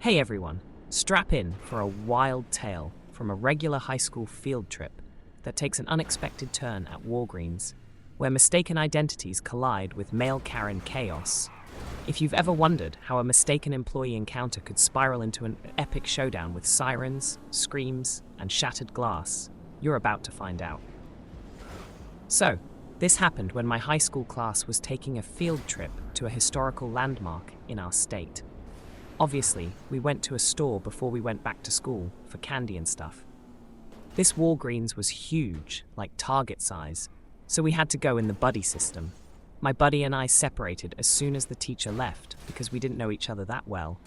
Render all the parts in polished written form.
Hey everyone, strap in for a wild tale from a regular high school field trip that takes an unexpected turn at Walgreens, where mistaken identities collide with male Karen chaos. If you've ever wondered how a mistaken employee encounter could spiral into an epic showdown with sirens, screams, and shattered glass, you're about to find out. So, this happened when my high school class was taking a field trip to a historical landmark in our state. Obviously, we went to a store before we went back to school for candy and stuff. This Walgreens was huge, like Target size, so we had to go in the buddy system. My buddy and I separated as soon as the teacher left because we didn't know each other that well,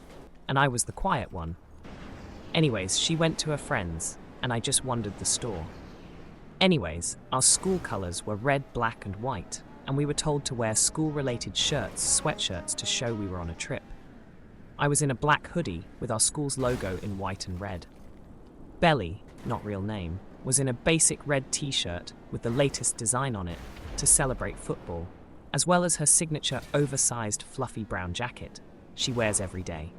and I was the quiet one. Anyways, she went to her friends, and I just wandered the store. Anyways, our school colors were red, black, and white, and we were told to wear school-related shirts, sweatshirts to show we were on a trip. I was in a black hoodie with our school's logo in white and red. Belly, not real name, was in a basic red t-shirt with the latest design on it to celebrate football, as well as her signature oversized fluffy brown jacket she wears every day.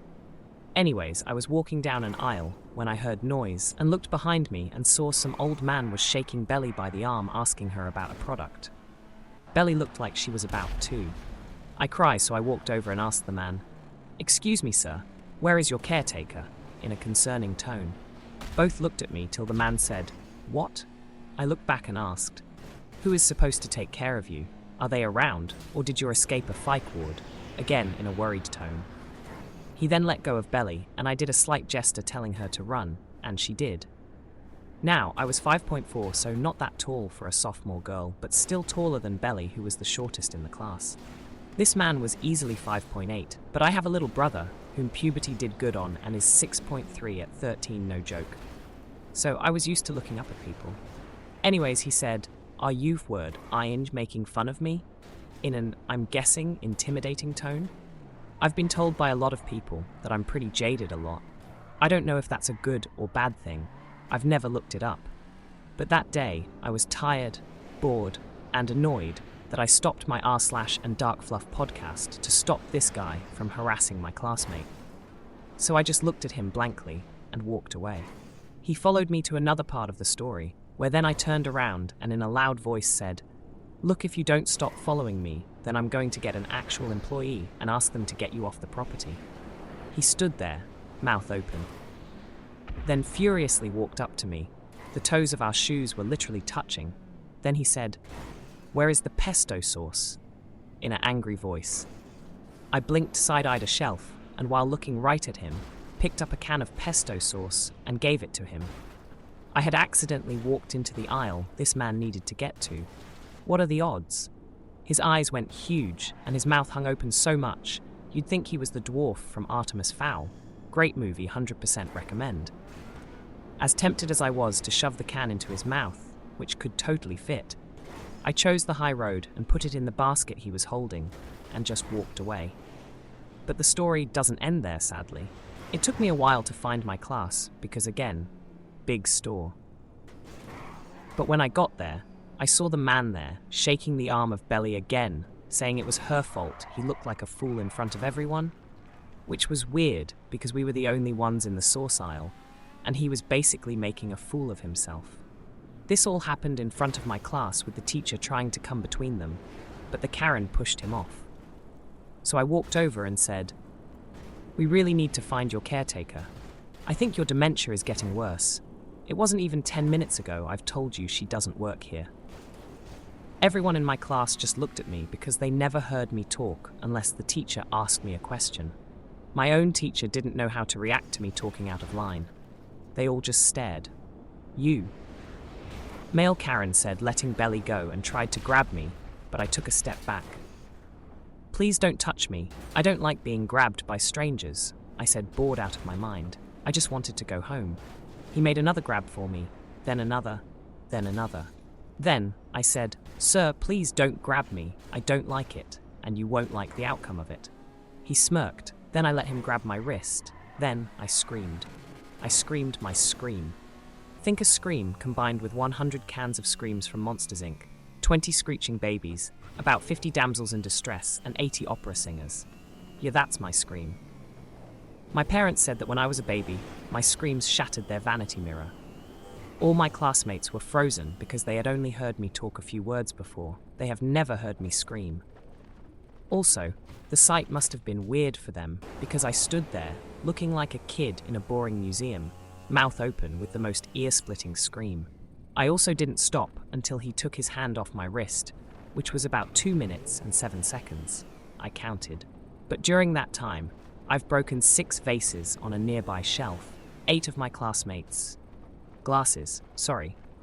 Anyways, I was walking down an aisle when I heard noise and looked behind me and saw some old man was shaking Belly by the arm asking her about a product. Belly looked like she was about 2. I cried, so I walked over and asked the man, "Excuse me, sir, where is your caretaker?" in a concerning tone. Both looked at me till the man said, "What?" I looked back and asked, "Who is supposed to take care of you? Are they around, or did you escape a psych ward?" Again in a worried tone. He then let go of Belly, and I did a slight gesture telling her to run, and she did. Now, I was 5.4, so not that tall for a sophomore girl, but still taller than Belly, who was the shortest in the class. This man was easily 5.8, but I have a little brother whom puberty did good on and is 6.3 at 13, no joke. So I was used to looking up at people. Anyways, he said, "Are you word Inge making fun of me?" in an, I'm guessing, intimidating tone. I've been told by a lot of people that I'm pretty jaded a lot. I don't know if that's a good or bad thing. I've never looked it up. But that day, I was tired, bored, and annoyed that I stopped my r/and Dark Fluff podcast to stop this guy from harassing my classmate. So I just looked at him blankly and walked away. He followed me to another part of the story, where then I turned around and in a loud voice said, "Look, if you don't stop following me, then I'm going to get an actual employee and ask them to get you off the property." He stood there, mouth open. Then furiously walked up to me. The toes of our shoes were literally touching. Then he said, "Where is the pesto sauce?" in an angry voice. I blinked, side-eyed a shelf, and while looking right at him, picked up a can of pesto sauce and gave it to him. I had accidentally walked into the aisle this man needed to get to. What are the odds? His eyes went huge, and his mouth hung open so much, you'd think he was the dwarf from Artemis Fowl. Great movie, 100% recommend. As tempted as I was to shove the can into his mouth, which could totally fit, I chose the high road and put it in the basket he was holding, and just walked away. But the story doesn't end there, sadly. It took me a while to find my class, because again, big store. But when I got there, I saw the man there, shaking the arm of Belly again, saying it was her fault he looked like a fool in front of everyone. Which was weird, because we were the only ones in the sauce aisle, and he was basically making a fool of himself. This all happened in front of my class with the teacher trying to come between them, but the Karen pushed him off. So I walked over and said, "We really need to find your caretaker. I think your dementia is getting worse. It wasn't even 10 minutes ago I've told you she doesn't work here." Everyone in my class just looked at me because they never heard me talk unless the teacher asked me a question. My own teacher didn't know how to react to me talking out of line. They all just stared. "You." Male Karen said, letting Belly go, and tried to grab me, but I took a step back. "Please don't touch me. I don't like being grabbed by strangers," I said, bored out of my mind. I just wanted to go home. He made another grab for me, then another, then another. Then I said, "Sir, please don't grab me. I don't like it, and you won't like the outcome of it." He smirked. Then I let him grab my wrist. Then I screamed. I screamed my scream. Think a scream combined with 100 cans of screams from Monsters, Inc., 20 screeching babies, about 50 damsels in distress, and 80 opera singers. Yeah, that's my scream. My parents said that when I was a baby, my screams shattered their vanity mirror. All my classmates were frozen because they had only heard me talk a few words before. They have never heard me scream. Also, the sight must have been weird for them because I stood there, looking like a kid in a boring museum, mouth open with the most ear-splitting scream. I also didn't stop until he took his hand off my wrist, which was about 2 minutes and 7 seconds. I counted. But during that time, I've broken 6 vases on a nearby shelf, 8 of my classmates' glasses,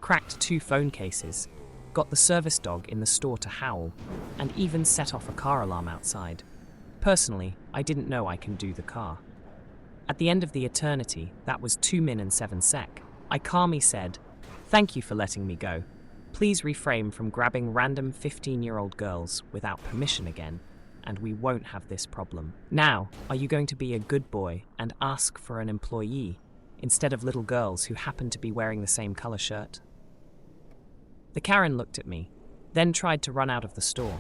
cracked 2 phone cases, got the service dog in the store to howl, and even set off a car alarm outside. Personally, I didn't know I can do the car. At the end of the eternity, that was 2 min and 7 sec, I calmly said, "Thank you for letting me go. Please refrain from grabbing random 15-year-old girls without permission again, and we won't have this problem. Now, are you going to be a good boy and ask for an employee instead of little girls who happen to be wearing the same color shirt?" The Karen looked at me, then tried to run out of the store,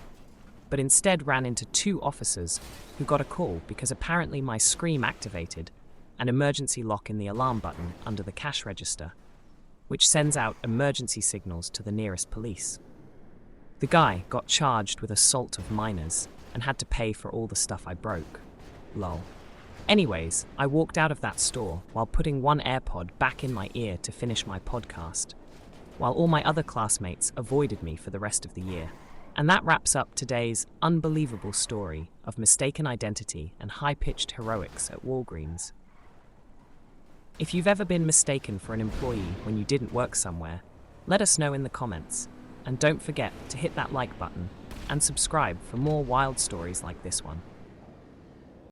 but instead ran into 2 officers who got a call because apparently my scream activated an emergency lock in the alarm button under the cash register, which sends out emergency signals to the nearest police. The guy got charged with assault of minors and had to pay for all the stuff I broke. Lol. Anyways, I walked out of that store while putting one AirPod back in my ear to finish my podcast, while all my other classmates avoided me for the rest of the year. And that wraps up today's unbelievable story of mistaken identity and high-pitched heroics at Walgreens. If you've ever been mistaken for an employee when you didn't work somewhere, let us know in the comments. And don't forget to hit that like button and subscribe for more wild stories like this one.